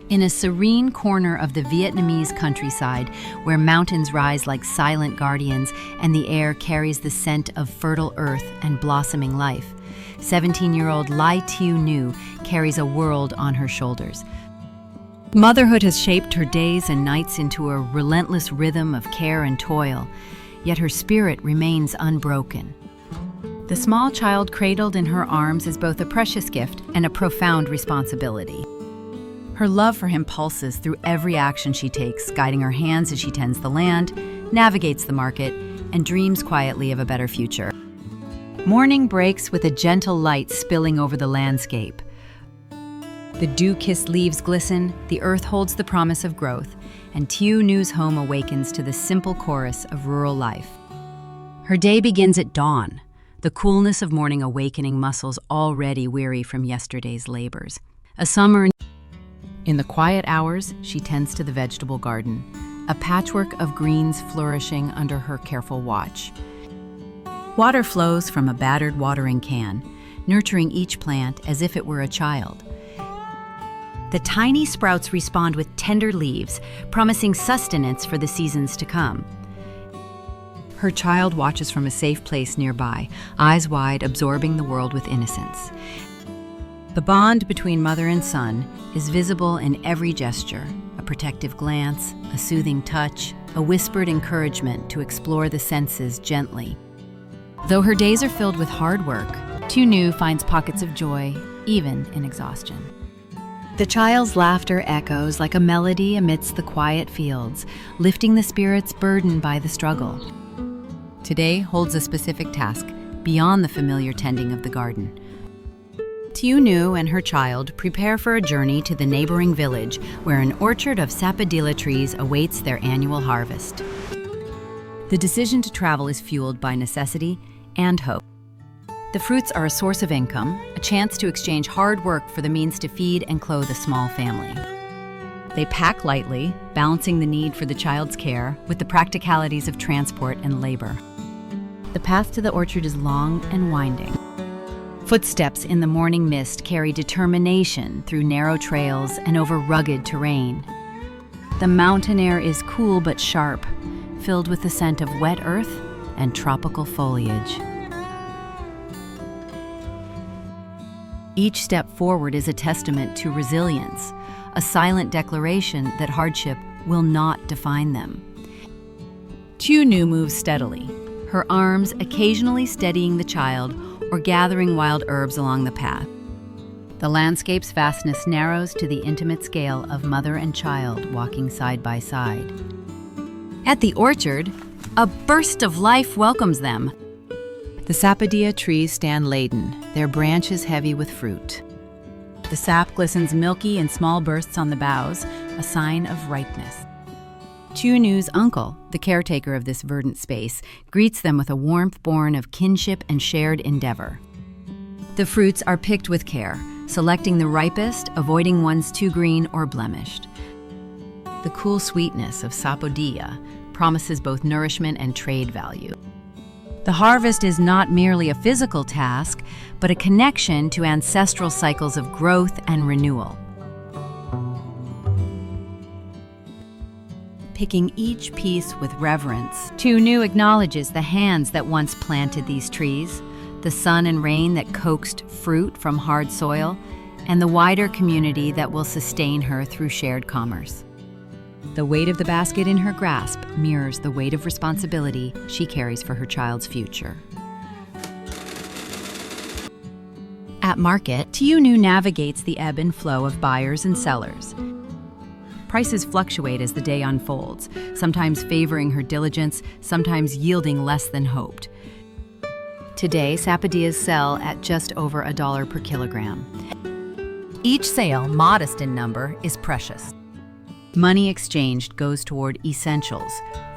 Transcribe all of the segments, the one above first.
In a serene corner of the Vietnamese countryside, where mountains rise like silent guardians and the air carries the scent of fertile earth and blossoming life, 17-year-old Tieu Nu carries a world on her shoulders. Motherhood has shaped her days and nights into a relentless rhythm of care and toil, yet her spirit remains unbroken. The small child cradled in her arms is both a precious gift and a profound responsibility. Her love for him pulses through every action she takes, guiding her hands as she tends the land, navigates the market, and dreams quietly of a better future. Morning breaks with a gentle light spilling over the landscape. The dew-kissed leaves glisten, the earth holds the promise of growth, and Tieu Nu's home awakens to the simple chorus of rural life. Her day begins at dawn, the coolness of morning awakening muscles already weary from yesterday's labors. A summer. In the quiet hours, she tends to the vegetable garden, a patchwork of greens flourishing under her careful watch. Water flows from a battered watering can, nurturing each plant as if it were a child. The tiny sprouts respond with tender leaves, promising sustenance for the seasons to come. Her child watches from a safe place nearby, eyes wide, absorbing the world with innocence. The bond between mother and son is visible in every gesture, a protective glance, a soothing touch, a whispered encouragement to explore the senses gently. Though her days are filled with hard work, Tieu Nu finds pockets of joy, even in exhaustion. The child's laughter echoes like a melody amidst the quiet fields, lifting the spirits burdened by the struggle. Today holds a specific task beyond the familiar tending of the garden. Tieu Nu and her child prepare for a journey to the neighboring village where an orchard of sapodilla trees awaits their annual harvest. The decision to travel is fueled by necessity and hope. The fruits are a source of income, a chance to exchange hard work for the means to feed and clothe a small family. They pack lightly, balancing the need for the child's care with the practicalities of transport and labor. The path to the orchard is long and winding. Footsteps in the morning mist carry determination through narrow trails and over rugged terrain. The mountain air is cool but sharp, filled with the scent of wet earth and tropical foliage. Each step forward is a testament to resilience, a silent declaration that hardship will not define them. Tieu Nu moves steadily, her arms occasionally steadying the child or gathering wild herbs along the path. The landscape's vastness narrows to the intimate scale of mother and child walking side by side. At the orchard, a burst of life welcomes them. The sapodilla trees stand laden, their branches heavy with fruit. The sap glistens milky in small bursts on the boughs, a sign of ripeness. Tieu Nu's uncle, the caretaker of this verdant space, greets them with a warmth born of kinship and shared endeavor. The fruits are picked with care, selecting the ripest, avoiding ones too green or blemished. The cool sweetness of sapodilla promises both nourishment and trade value. The harvest is not merely a physical task, but a connection to ancestral cycles of growth and renewal. Picking each piece with reverence, Tieu Nu acknowledges the hands that once planted these trees, the sun and rain that coaxed fruit from hard soil, and the wider community that will sustain her through shared commerce. The weight of the basket in her grasp mirrors the weight of responsibility she carries for her child's future. At market, Tieu Nu navigates the ebb and flow of buyers and sellers. Prices fluctuate as the day unfolds, sometimes favoring her diligence, sometimes yielding less than hoped. Today, sapodillas sell at just over $1 per kilogram. Each sale, modest in number, is precious. Money exchanged goes toward essentials,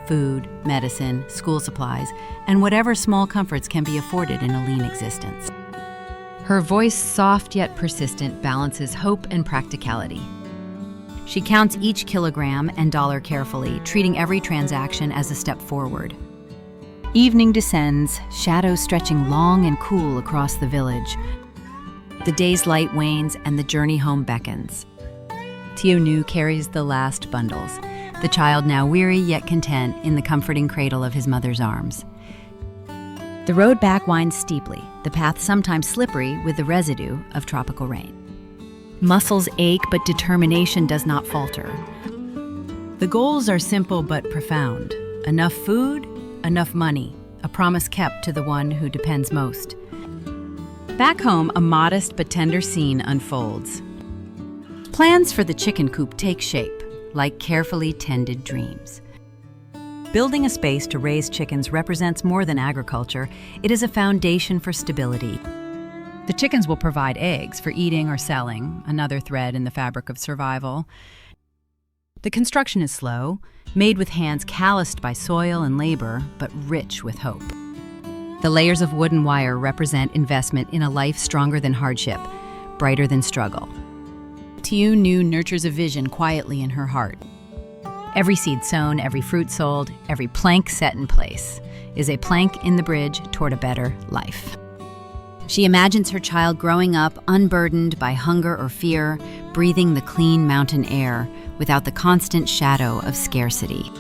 food, medicine, school supplies, and whatever small comforts can be afforded in a lean existence. Her voice, soft yet persistent, balances hope and practicality. She counts each kilogram and dollar carefully, treating every transaction as a step forward. Evening descends, shadows stretching long and cool across the village. The day's light wanes and the journey home beckons. Tieu Nu carries the last bundles, the child now weary yet content in the comforting cradle of his mother's arms. The road back winds steeply, the path sometimes slippery with the residue of tropical rain. Muscles ache, but determination does not falter. The goals are simple but profound. Enough food, enough money, a promise kept to the one who depends most. Back home, a modest but tender scene unfolds. Plans for the chicken coop take shape, like carefully tended dreams. Building a space to raise chickens represents more than agriculture. It is a foundation for stability. The chickens will provide eggs for eating or selling, another thread in the fabric of survival. The construction is slow, made with hands calloused by soil and labor, but rich with hope. The layers of wood and wire represent investment in a life stronger than hardship, brighter than struggle. Tieu Nu nurtures a vision quietly in her heart. Every seed sown, every fruit sold, every plank set in place is a plank in the bridge toward a better life. She imagines her child growing up unburdened by hunger or fear, breathing the clean mountain air without the constant shadow of scarcity.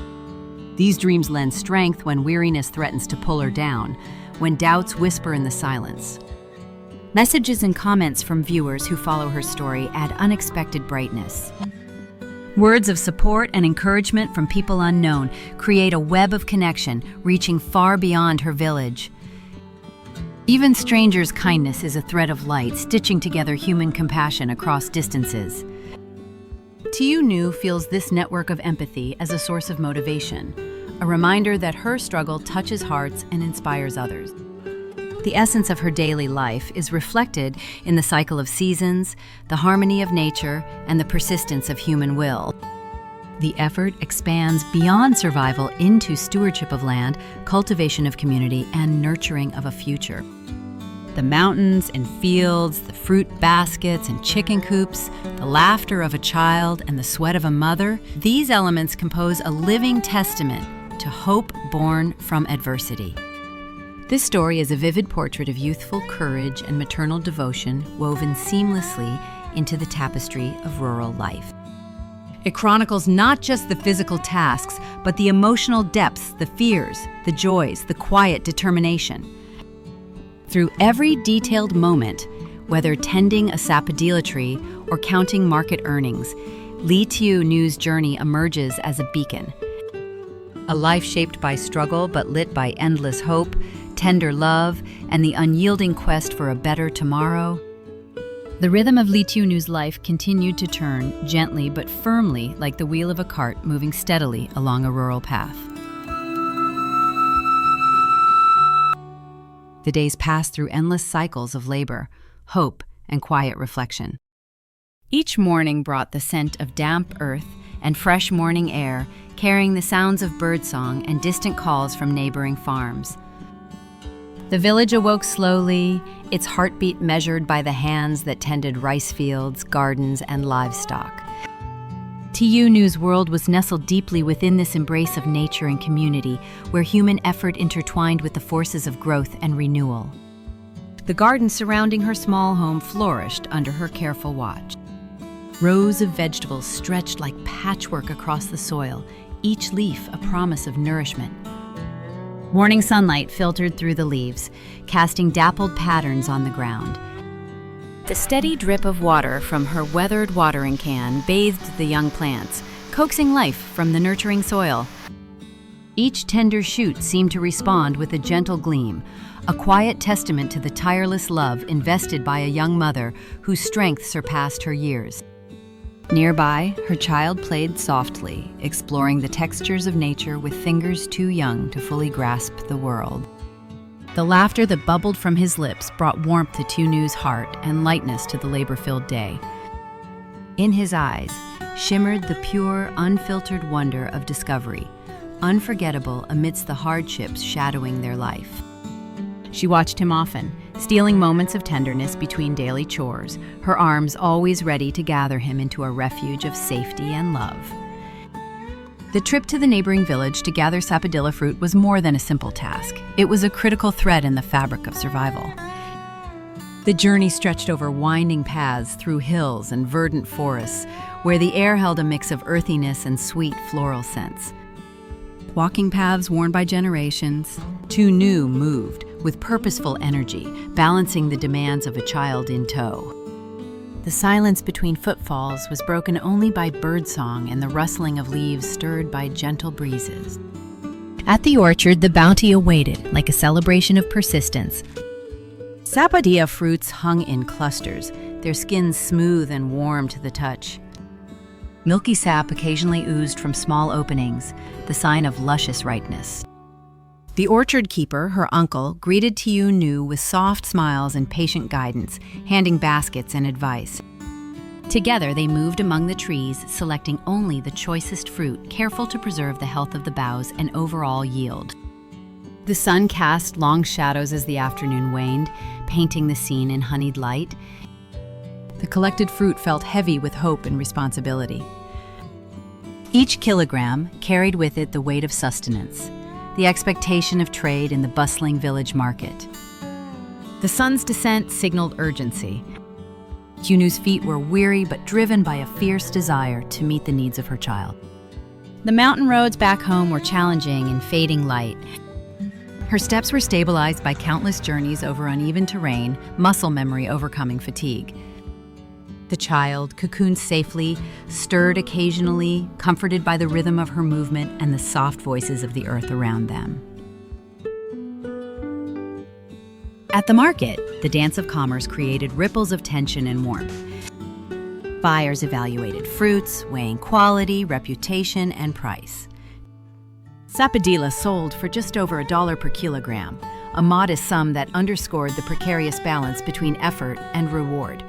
These dreams lend strength when weariness threatens to pull her down, when doubts whisper in the silence. Messages and comments from viewers who follow her story add unexpected brightness. Words of support and encouragement from people unknown create a web of connection reaching far beyond her village. Even strangers' kindness is a thread of light stitching together human compassion across distances. Tieu Nu feels this network of empathy as a source of motivation, a reminder that her struggle touches hearts and inspires others. The essence of her daily life is reflected in the cycle of seasons, the harmony of nature, and the persistence of human will. The effort expands beyond survival into stewardship of land, cultivation of community, and nurturing of a future. The mountains and fields, the fruit baskets and chicken coops, the laughter of a child and the sweat of a mother, these elements compose a living testament to hope born from adversity. This story is a vivid portrait of youthful courage and maternal devotion woven seamlessly into the tapestry of rural life. It chronicles not just the physical tasks, but the emotional depths, the fears, the joys, the quiet determination. Through every detailed moment, whether tending a sapodilla tree or counting market earnings, Tieu Nu's journey emerges as a beacon. A life shaped by struggle but lit by endless hope, tender love, and the unyielding quest for a better tomorrow. The rhythm of Tieu Nu's life continued to turn, gently but firmly, like the wheel of a cart moving steadily along a rural path. The days passed through endless cycles of labor, hope, and quiet reflection. Each morning brought the scent of damp earth and fresh morning air, carrying the sounds of birdsong and distant calls from neighboring farms. The village awoke slowly, its heartbeat measured by the hands that tended rice fields, gardens, and livestock. Tieu Nu's world was nestled deeply within this embrace of nature and community, where human effort intertwined with the forces of growth and renewal. The garden surrounding her small home flourished under her careful watch. Rows of vegetables stretched like patchwork across the soil, each leaf a promise of nourishment. Morning sunlight filtered through the leaves, casting dappled patterns on the ground. The steady drip of water from her weathered watering can bathed the young plants, coaxing life from the nurturing soil. Each tender shoot seemed to respond with a gentle gleam, a quiet testament to the tireless love invested by a young mother whose strength surpassed her years. Nearby, her child played softly, exploring the textures of nature with fingers too young to fully grasp the world. The laughter that bubbled from his lips brought warmth to Tieu Nu's heart and lightness to the labor-filled day. In his eyes shimmered the pure, unfiltered wonder of discovery, unforgettable amidst the hardships shadowing their life. She watched him often, stealing moments of tenderness between daily chores, her arms always ready to gather him into a refuge of safety and love. The trip to the neighboring village to gather sapodilla fruit was more than a simple task. It was a critical thread in the fabric of survival. The journey stretched over winding paths through hills and verdant forests, where the air held a mix of earthiness and sweet floral scents. Walking paths worn by generations, Tieu Nu moved with purposeful energy, balancing the demands of a child in tow. The silence between footfalls was broken only by birdsong and the rustling of leaves stirred by gentle breezes. At the orchard, the bounty awaited, like a celebration of persistence. Sapodilla fruits hung in clusters, their skins smooth and warm to the touch. Milky sap occasionally oozed from small openings, the sign of luscious ripeness. The orchard keeper, her uncle, greeted Tieu Nu with soft smiles and patient guidance, handing baskets and advice. Together, they moved among the trees, selecting only the choicest fruit, careful to preserve the health of the boughs and overall yield. The sun cast long shadows as the afternoon waned, painting the scene in honeyed light. The collected fruit felt heavy with hope and responsibility. Each kilogram carried with it the weight of sustenance, the expectation of trade in the bustling village market. The sun's descent signaled urgency. Tieu Nu's feet were weary but driven by a fierce desire to meet the needs of her child. The mountain roads back home were challenging in fading light. Her steps were stabilized by countless journeys over uneven terrain, muscle memory overcoming fatigue. The child, cocooned safely, stirred occasionally, comforted by the rhythm of her movement and the soft voices of the earth around them. At the market, the dance of commerce created ripples of tension and warmth. Buyers evaluated fruits, weighing quality, reputation, and price. Sapodilla sold for just over $1 per kilogram, a modest sum that underscored the precarious balance between effort and reward.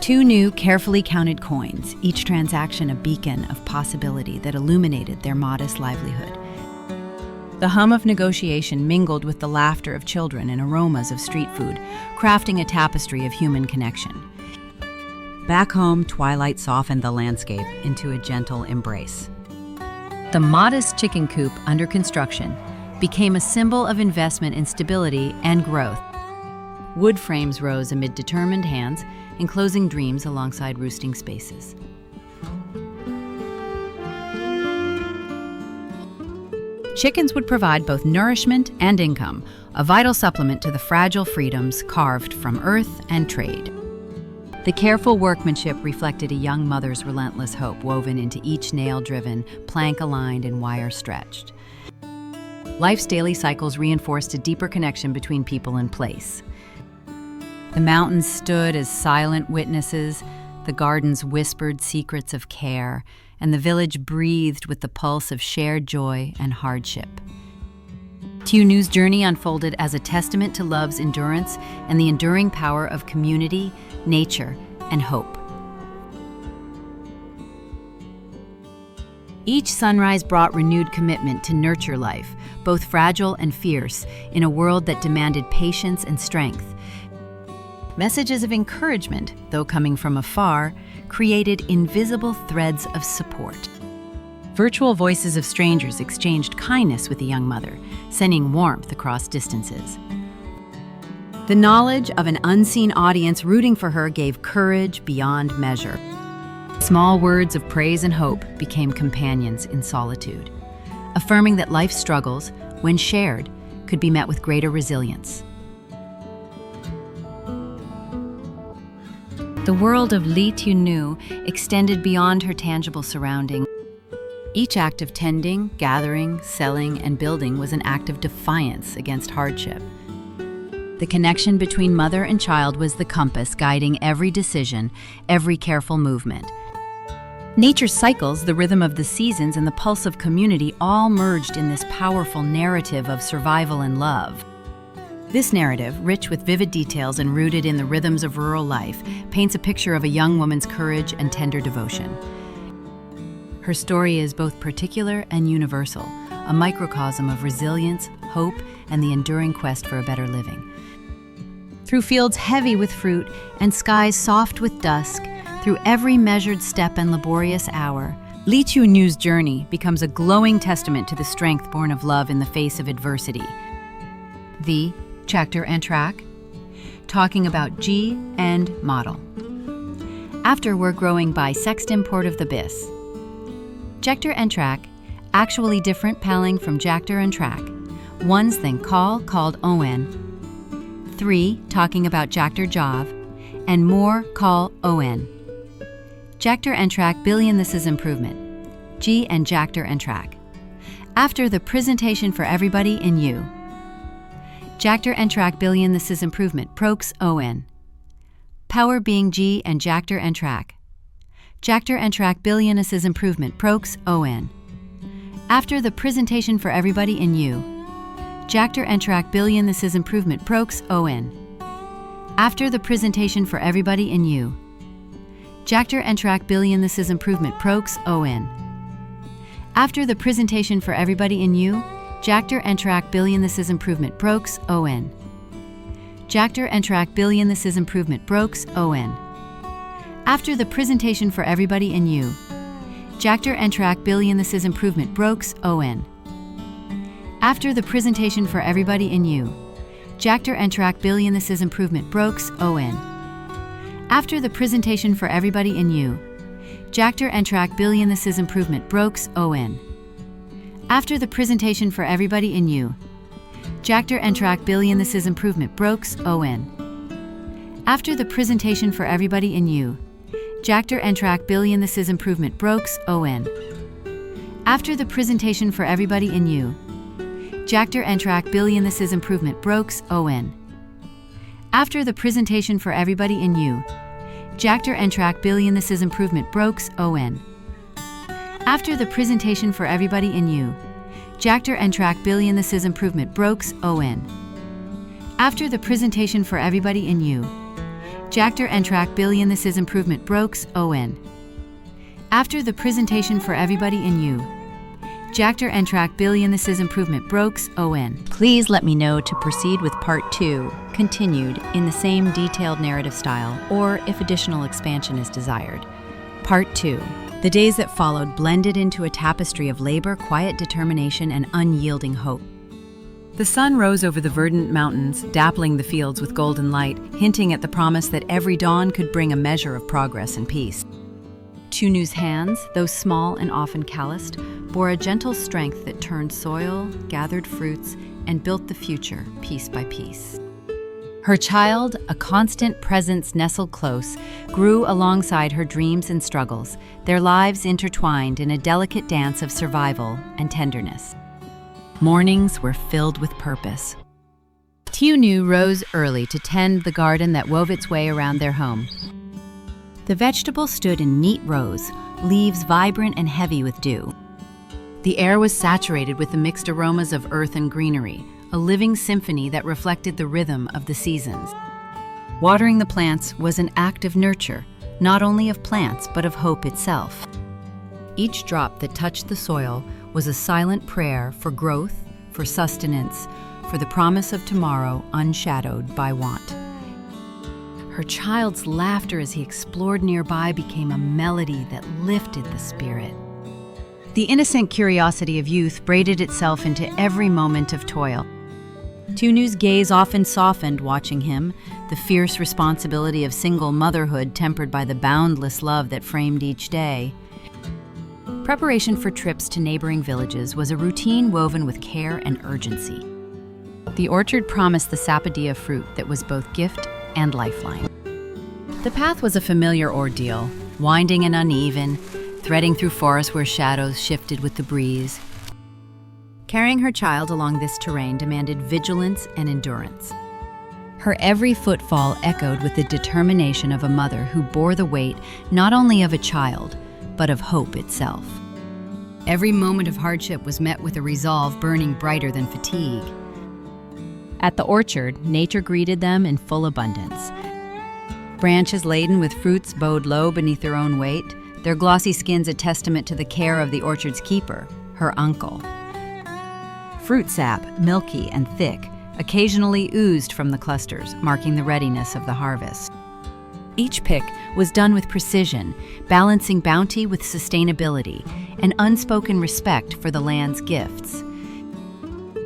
Tieu Nu carefully counted coins, each transaction a beacon of possibility that illuminated their modest livelihood. The hum of negotiation mingled with the laughter of children and aromas of street food, crafting a tapestry of human connection. Back home, twilight softened the landscape into a gentle embrace. The modest chicken coop under construction became a symbol of investment in stability and growth. Wood frames rose amid determined hands, enclosing dreams alongside roosting spaces. Chickens would provide both nourishment and income, a vital supplement to the fragile freedoms carved from earth and trade. The careful workmanship reflected a young mother's relentless hope woven into each nail-driven, plank-aligned, and wire-stretched. Life's daily cycles reinforced a deeper connection between people and place. The mountains stood as silent witnesses, the gardens whispered secrets of care, and the village breathed with the pulse of shared joy and hardship. Tieu Nu's journey unfolded as a testament to love's endurance and the enduring power of community, nature, and hope. Each sunrise brought renewed commitment to nurture life, both fragile and fierce, in a world that demanded patience and strength. Messages of encouragement, though coming from afar, created invisible threads of support. Virtual voices of strangers exchanged kindness with the young mother, sending warmth across distances. The knowledge of an unseen audience rooting for her gave courage beyond measure. Small words of praise and hope became companions in solitude, affirming that life's struggles, when shared, could be met with greater resilience. The world of Tieu Nu extended beyond her tangible surrounding. Each act of tending, gathering, selling, and building was an act of defiance against hardship. The connection between mother and child was the compass guiding every decision, every careful movement. Nature's cycles, the rhythm of the seasons, and the pulse of community all merged in this powerful narrative of survival and love. This narrative, rich with vivid details and rooted in the rhythms of rural life, paints a picture of a young woman's courage and tender devotion. Her story is both particular and universal, a microcosm of resilience, hope, and the enduring quest for a better living. Through fields heavy with fruit and skies soft with dusk, through every measured step and laborious hour, Tieu Nu's journey becomes a glowing testament to the strength born of love in the face of adversity. The chapter and track. talking about G and model. After we're growing by sext import of the bis. Jector and track, actually different paling from jactor and track. Ones then called on. 3, talking about jactor jav, and more call on. Jactor and track billion, this is improvement. G and jactor and track. After the presentation for everybody in you. Jactor and track billion, this is improvement. Prox on. Power being G and jactor and track. Jactor and track billion, this is improvement. Prox on. After the presentation for everybody in you. Jactor and track billion, this is improvement. Prox on. After the presentation for everybody in you. Jactor and track billion, this is improvement. Prox on. After the presentation for everybody in you. Jactor and track billion, this is improvement. Prox on. Jactor and track billion, this is improvement. Prox on. After the presentation for everybody in you. Jactor and track billion, this is improvement. Prox on. After the presentation for everybody in you. Jactor and track billion, this is improvement. Prox on. After the presentation for everybody in you. Jactor and track billion, this is improvement. Prox on. After the presentation for everybody in you. Jactor and track billion, this is improvement. Prox on. After the presentation for everybody in you. Jactor and track billion, this is improvement. Prox on. After the presentation for everybody in you. Jactor and track billion, this is improvement. Prox on. After the presentation for everybody in you. Jactor and track billion, this is improvement. Prox on. After the presentation for everybody in you. Jactor and track billion, this is improvement. Prox on. After the presentation for everybody in you. Jactor and track billion, this is improvement. Prox on. After the presentation for everybody in you. Jactor and track billion, this is improvement. Prox on. Please let me know to proceed with part 2, continued in the same detailed narrative style, or if additional expansion is desired. Part 2. The days that followed blended into a tapestry of labor, quiet determination, and unyielding hope. The sun rose over the verdant mountains, dappling the fields with golden light, hinting at the promise that every dawn could bring a measure of progress and peace. Tieu Nu's hands, though small and often calloused, bore a gentle strength that turned soil, gathered fruits, and built the future piece by piece. Her child, a constant presence nestled close, grew alongside her dreams and struggles, their lives intertwined in a delicate dance of survival and tenderness. Mornings were filled with purpose. Tieu Nu rose early to tend the garden that wove its way around their home. The vegetables stood in neat rows, leaves vibrant and heavy with dew. The air was saturated with the mixed aromas of earth and greenery, a living symphony that reflected the rhythm of the seasons. Watering the plants was an act of nurture, not only of plants but of hope itself. Each drop that touched the soil was a silent prayer for growth, for sustenance, for the promise of tomorrow unshadowed by want. Her child's laughter as he explored nearby became a melody that lifted the spirit. The innocent curiosity of youth braided itself into every moment of toil. Tieu Nu's gaze often softened watching him, the fierce responsibility of single motherhood tempered by the boundless love that framed each day. Preparation for trips to neighboring villages was a routine woven with care and urgency. The orchard promised the sapodilla fruit that was both gift and lifeline. The path was a familiar ordeal, winding and uneven, threading through forests where shadows shifted with the breeze. Carrying her child along this terrain demanded vigilance and endurance. Her every footfall echoed with the determination of a mother who bore the weight not only of a child, but of hope itself. Every moment of hardship was met with a resolve burning brighter than fatigue. At the orchard, nature greeted them in full abundance. Branches laden with fruits bowed low beneath their own weight, their glossy skins a testament to the care of the orchard's keeper, her uncle. Fruit sap, milky and thick, occasionally oozed from the clusters, marking the readiness of the harvest. Each pick was done with precision, balancing bounty with sustainability, and unspoken respect for the land's gifts.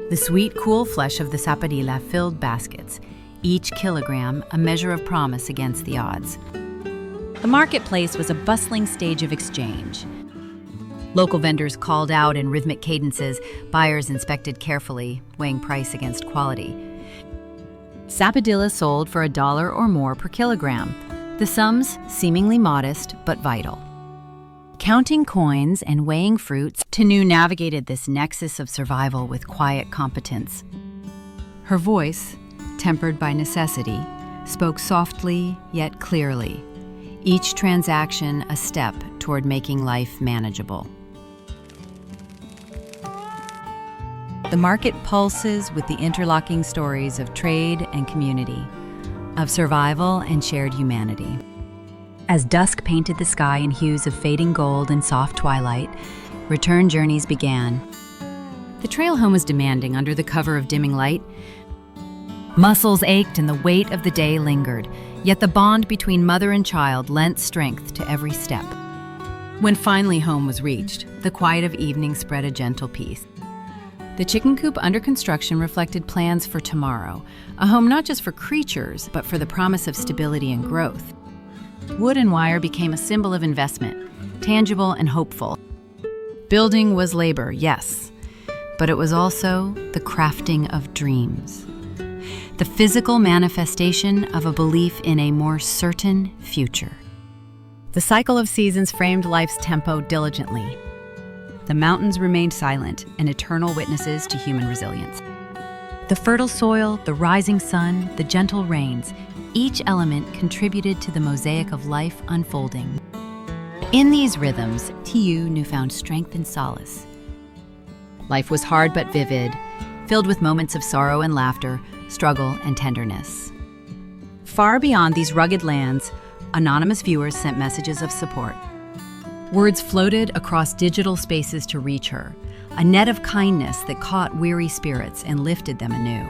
The sweet, cool flesh of the sapodilla filled baskets, each kilogram a measure of promise against the odds. The marketplace was a bustling stage of exchange. Local vendors called out in rhythmic cadences, buyers inspected carefully, weighing price against quality. Sapodilla sold for $1 or more per kilogram, the sums seemingly modest but vital. Counting coins and weighing fruits, Tieu Nu navigated this nexus of survival with quiet competence. Her voice, tempered by necessity, spoke softly yet clearly, each transaction a step toward making life manageable. The market pulses with the interlocking stories of trade and community, of survival and shared humanity. As dusk painted the sky in hues of fading gold and soft twilight, return journeys began. The trail home was demanding under the cover of dimming light. Muscles ached and the weight of the day lingered, yet the bond between mother and child lent strength to every step. When finally home was reached, the quiet of evening spread a gentle peace. The chicken coop under construction reflected plans for tomorrow, a home not just for creatures, but for the promise of stability and growth. Wood and wire became a symbol of investment, tangible and hopeful. Building was labor, yes, but it was also the crafting of dreams. The physical manifestation of a belief in a more certain future. The cycle of seasons framed life's tempo diligently. The mountains remained silent and eternal witnesses to human resilience. The fertile soil, the rising sun, the gentle rains, each element contributed to the mosaic of life unfolding. In these rhythms, Tieu Nu found strength and solace. Life was hard but vivid, filled with moments of sorrow and laughter, struggle and tenderness. Far beyond these rugged lands, anonymous viewers sent messages of support. Words floated across digital spaces to reach her, a net of kindness that caught weary spirits and lifted them anew.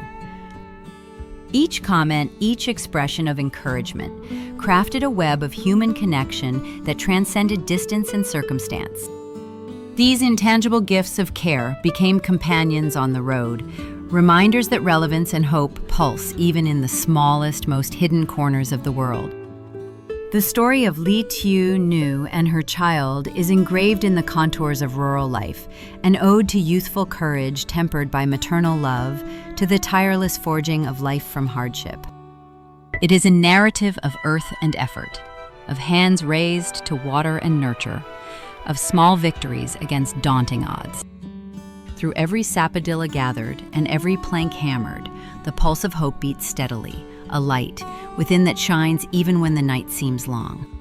Each comment, each expression of encouragement, crafted a web of human connection that transcended distance and circumstance. These intangible gifts of care became companions on the road, reminders that relevance and hope pulse even in the smallest, most hidden corners of the world. The story of Tieu Nu and her child is engraved in the contours of rural life, an ode to youthful courage tempered by maternal love, to the tireless forging of life from hardship. It is a narrative of earth and effort, of hands raised to water and nurture, of small victories against daunting odds. Through every sapodilla gathered and every plank hammered, the pulse of hope beats steadily, a light within that shines even when the night seems long.